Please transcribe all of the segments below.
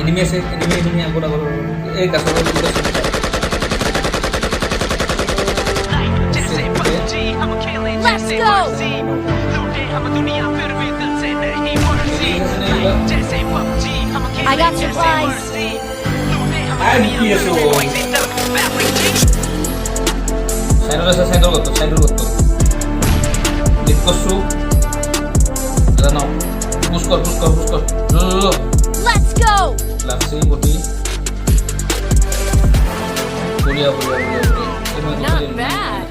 Anime আছে anime আগত এই গাছৰ Let's go! I got supplies. সাইডৰ গত লিক কৰছো এটা নাও পুশ কৰ Let's go! লাগছে গটি বঢ়িয়া Not bad.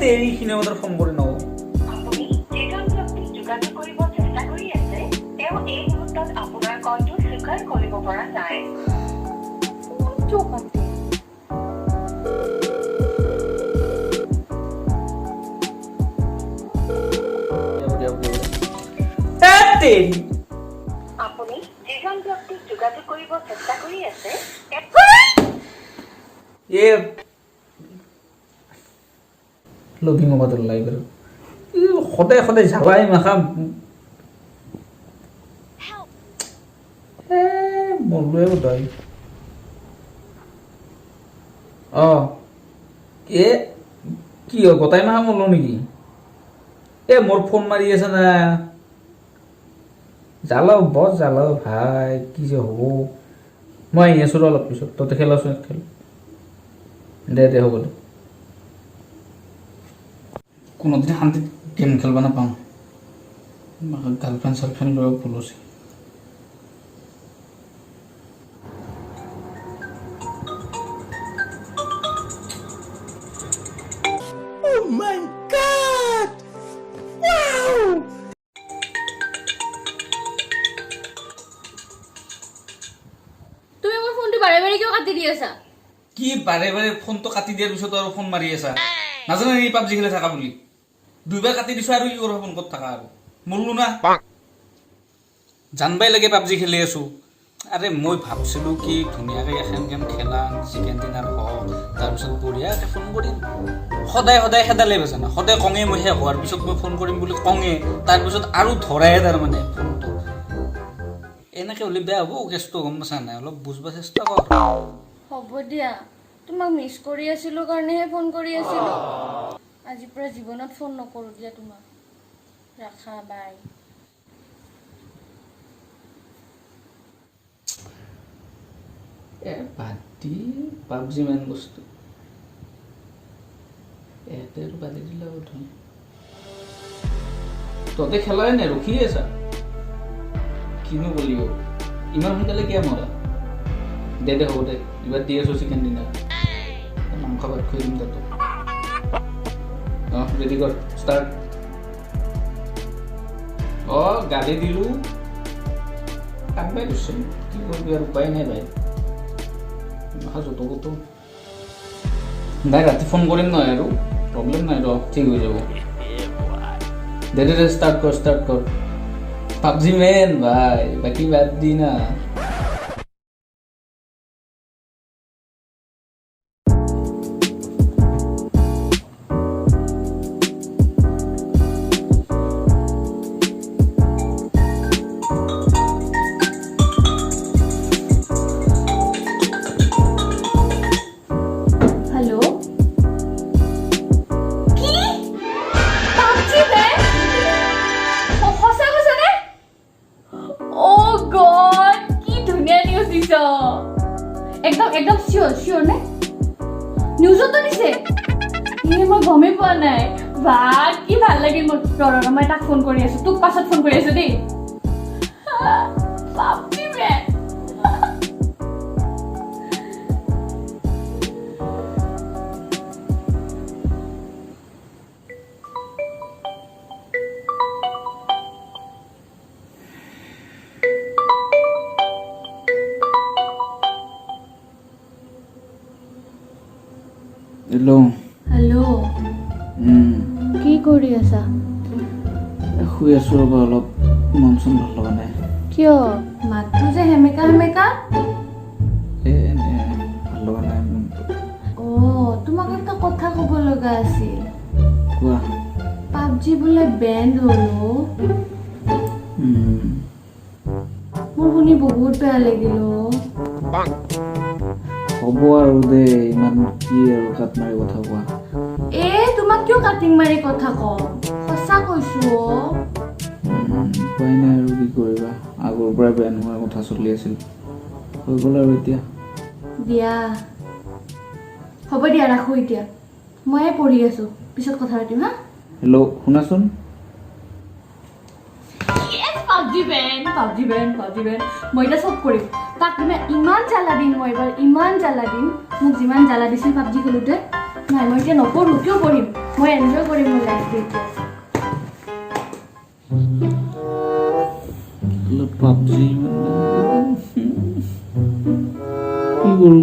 তেৰি খিনে মতৰ ফোন কৰি নও আপুনি যিজন ব্যক্তিক যোগাযোগ কৰিব চেষ্টা কৰি আছে তেওঁ এই মুহূৰ্তত আপোনাৰ কলটো স্বীকাৰ কৰিব পৰা নাই তেৰি আপুনি যিজন ব্যক্তিক যোগাযোগ কৰিব চেষ্টা কৰি আছে এ লবিং মগৰ লাইভ সদায় ঝালাই মাখা মৰলোৱে বোধই এ কি গতাই মাখা মৰলো নেকি এ মোৰ ফোন মাৰি আছে না জ্বালাও ভাই কি যে হ'ব মই আহি আছোঁ অলপ পিছত তহঁতে খেলাচোন খেল দে হ'ব দে কোনোদিন শান্তিত গেম খেলবা নাপাওঁ গাৰ্লফ্ৰেণ্ড চাৰ্লফ্ৰেণ্ড লৈ ভুল আছে তুমি মোৰ ফোনটো বাৰে বাৰে কিয় কাটি দি আছা কি বাৰে ফোনটো কাটি দিয়াৰ পিছত আৰু ফোন মাৰি আছা নাজানে এই পাবজি খেলি থাকা বুলি দুইবাৰ কাটি দিছো আৰু কি কৰিব ফোন ক'ত থাকা আৰু মৰলো না জানবাই লাগে পাবজি খেলি আছো আৰে মই ভাবছিলো কি ধুনীয়াকৈ এখন গেম খেলা চিকেন ডিনাৰ হওক তাৰপিছত বঢ়িয়াকৈ ফোন কৰিম সদায় খেদালে বেচা না সদায় কঙে মই শেষ হোৱাৰ পিছত মই ফোন কৰিম বুলি কঙে তাৰপিছত আৰু ধৰাই তাৰমানে ফোনটো এনেকৈ হ'লে বেয়া হ'ব কেছটো গম পাইছা নাই অলপ বুজবা চেষ্টা কৰ হ'ব দিয়া তোমাক মিছ কৰি আছিলো কাৰণেহে ফোন কৰি আছিলো আজিৰ পৰা জীৱনত ফোন নকৰো দিয়া তোমাক ৰাখা বাই বাদি পাবজি মেন বস্তু এতে আৰু বাদি দিলে উঠোঁ তহঁতে খেলাই নাই ৰখি আছা কিনো কলি ইমান সোনকালে কিয় মৰা দে হ'ব দে এইবাৰ দি আছো চিকেন ডিনাৰ মাংস ভাত খুৱাই দিম তাতো ৰেডি কৰ ষ্টাৰ্ট গালি দিলোঁ কাটবাই দিছোঁ কি কৰিবি আৰু উপায় নাই ভাই য'তো নাই ৰাতি ফোন কৰিম নহয় আৰু প্ৰব্লেম নাই ঠিক হৈ যাব দে ষ্টাৰ্ট কৰ পাবজি মেন ভাই বাকী বাদ দি না একদম চিয়ৰ নে নিউজতো দিছে মই গমেই পোৱা নাই বা কি ভাল লাগিল মোৰ মই তাক ফোন কৰি আছো তোক পাছত ফোন কৰি আছো দেই বাপৰে বে হেল্ল' কি কৰি আছা শুই আছো ৰ'বা অলপ মন চন ভাল লগা নাই কিয় মাতটো যে হেমেকা হেমেকা ভাল লগা নাই মনটো তোমাক একটা কথা ক'ব লগা আছিল কোৱা পাবজি বোলে বেন হলো মোৰ শুনি বহুত বেয়া লাগিল হ'ব আৰু দে ইমান কি আৰু কাট মাৰি কথা কোৱা তোমাক কিয় কাটিং মাৰি কথা কম সঁচা কৈছো উপায় নাই আৰু কি কৰিবা আগৰ পৰা বেয়া নোহোৱাৰ কথা চলি আছিল হৈ গ'ল আৰু এতিয়া দিয়া হ'ব দিয়া ৰাখো এতিয়া ময়ে পঢ়ি আছো পিছত কথা পাতিম হা হেল্ল' শুনাচোন পাবজি বেন মই এতিয়া চব কৰিম তাক তুমি ইমান জ্বালা দিম মই এবাৰ ইমান জ্বালা দিম মোক যিমান জ্বালা দিছিল পাবজি খেলোঁতে নাই মই এতিয়া নপঢ়ো কিয় পঢ়িম মই এনজয় কৰিম মোৰ লাইফটো এতিয়া পাবজি কি কৰোঁ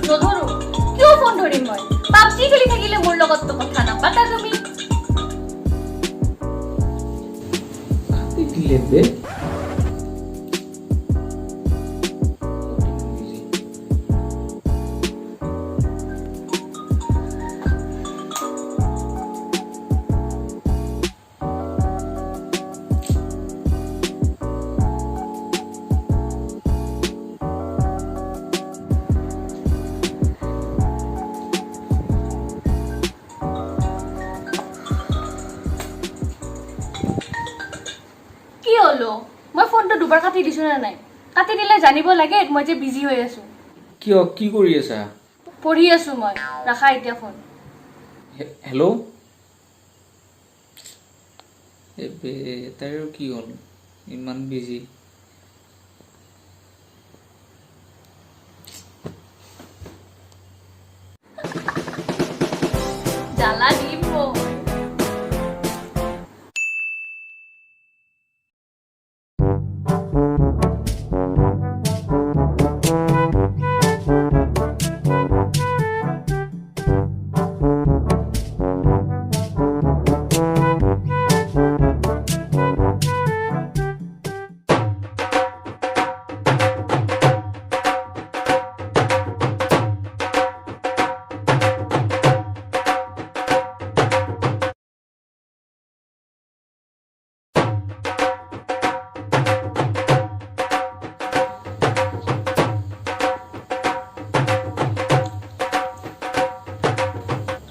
নধৰো কিয় ফোন ধৰিম মই পাবজি খেলি থাকিলে মোৰ লগততো কথা নাপাতা তুমি দিলে বে মই ফোনটো দুবাৰ কাটি দিছো না নাই কাটি দিলে জানিব লাগে মই যে বিজি হৈ আছো কিয় কি কৰি আছা পঢ়ি আছো মই ৰাখা এতিয়া ফোন হেল্ল' এবে তাইৰ কি হ'ল ইমান বিজি জ্বালা দিম মই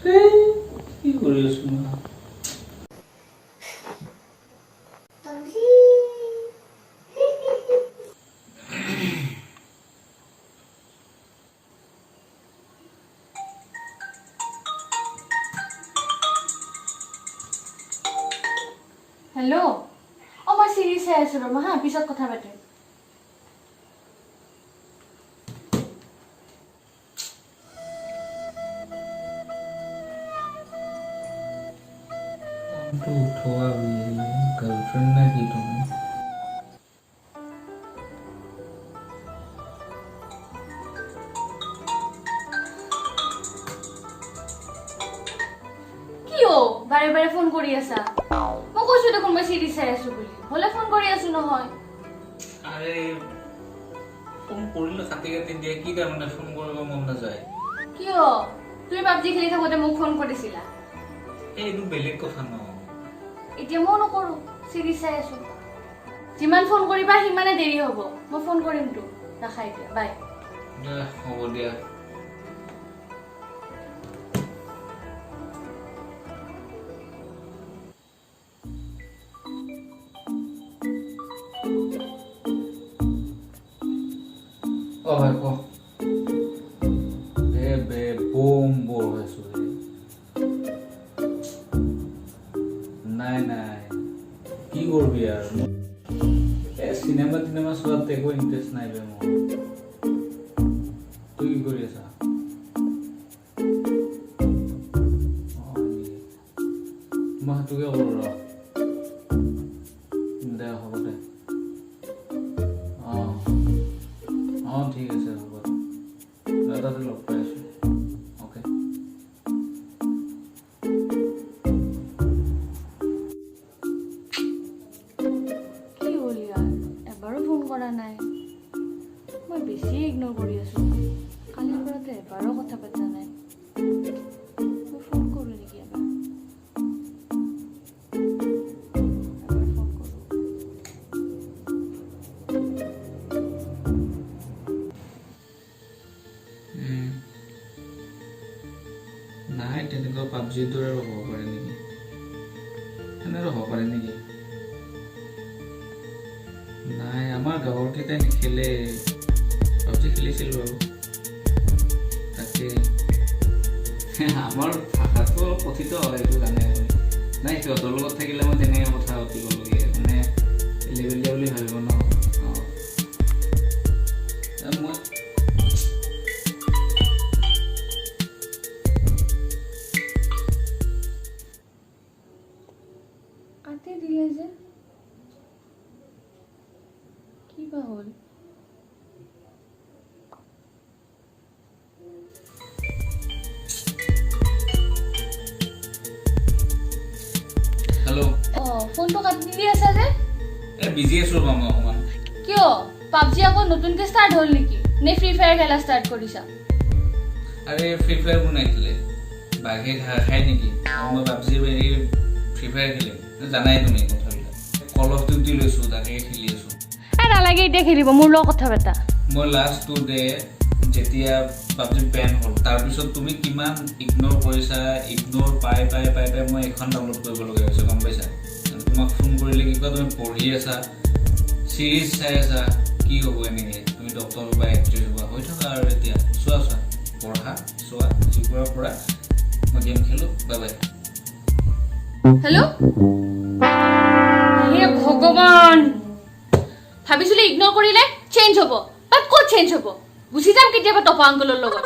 কি কৰি আছো মই হেল্ল' মই চিৰিজ চাই আছো ৰ'বা হা পিছত কথা পাতিম उठवा गर्लफ्रेंड ना की तुम्हें কিয় বাৰে বাৰে ফোন কৰি আছা মই কৈছো দেখোন মই চিৰিজ চাই আছো বুলি হলে ফোন কৰি আছো নহয় আৰে ফোন কৰিলে কাটি কাটি দিয়ে কি কাৰণে ফোন কৰিব মন নাযায় কিয় তুমি পাবজি খেলি থাকোতে মোক ফোন কৰিছিলা এইটো বেলেগ কথা ন এতিয়া মই নকৰো চিৰিজ চাই আছো যিমান ফোন কৰিবা সিমানে দেৰি হ'ব মই ফোন কৰিম তো ৰাখা এতিয়া বাই হ'ব দিয়া Oh, vai, pô. Bebe, bombo, isso aí. নাই কি করবি আর সিনেমা টিনেমা চোৱাত একো ইন্টাৰেস্ট নাই বে মোৰ তুই কি কৰি আছা মই সেইটোকে কৰোঁ ৰ দে হ'ব দে অঁ ঠিক আছে হ'ব দাদাতে লগ পাই আছোঁ অ'কে কি হ'ল ইয়াৰ এবাৰো ফোন কৰা নাই মই বেছি ইগন'ৰ কৰি আছোঁ কালিৰ পৰাতো এবাৰো কথা পতা নাই মই ফোন কৰোঁ নেকি এবাৰ ফোন কৰোঁ নাই তেনেকুৱা পাবজিৰ দৰে হ'ব পাৰে নেকি এনেকৈ হ'ব পাৰে নেকি নাই আমাৰ গাঁৱৰ কেইটাই নেখেলে পাবজি খেলিছিলোঁ আৰু তাকে আমাৰ ভাষাটো অলপ কথিত হয় এইটো জানে নাই সিহঁতৰ লগত থাকিলে মই তেনেকৈ কথা পাতিবলগীয়া মানে লেবেলীয়া বুলি ভাবিব ন মই কাটি দিলে যে কি বা হ'ল হেল্ল' ফোনটো কাটি দি আছা যে এই বিজি আছোঁ ৰ'বা মই অকণমান কিয় পাবজি আকৌ নতুনকৈ ষ্টাৰ্ট হ'ল নেকি নে ফ্ৰী ফায়াৰ খেলা ষ্টাৰ্ট কৰিছা আৰে ফ্ৰী ফায়াৰ বনাইছিলে বাঘে ঘাঁহ খাই নেকি আৰু মই পাবজি হেৰি ফ্ৰী ফায়াৰ খেলিম জানাই তুমি কথাবিলাক কল অফ ডিউটি লৈছোঁ তাকে খেলি আছোঁ নালাগে এতিয়া খেলিব মোৰ লগত কথা পতা মই লাষ্ট 2 ডে যেতিয়া পাবজি বেন হ'ল তাৰপিছত তুমি কিমান ইগন'ৰ কৰিছা ইগন'ৰ পাই মই এখন ডাউনলোড কৰিবলগীয়া হৈছে গম পাইছা তোমাক ফোন কৰিলে কি কয় তুমি পঢ়ি আছা চিৰিজ চাই আছা কি হ'ব এনেকৈ তুমি ডক্টৰ বা এক্ট্ৰেছ হোৱা হৈ থকা আৰু এতিয়া চোৱা পঢ়া চোৱা যিবোৰৰ পৰা মই গেম খেলোঁ বাই বাই হেল্ল' হে ভগৱান ভাবিছিলো ইগন'ৰ কৰিলে চেঞ্জ হ'ব বাট ক'ত চেঞ্জ হ'ব গুচি যাম কেতিয়াবা টপা আংকলৰ লগত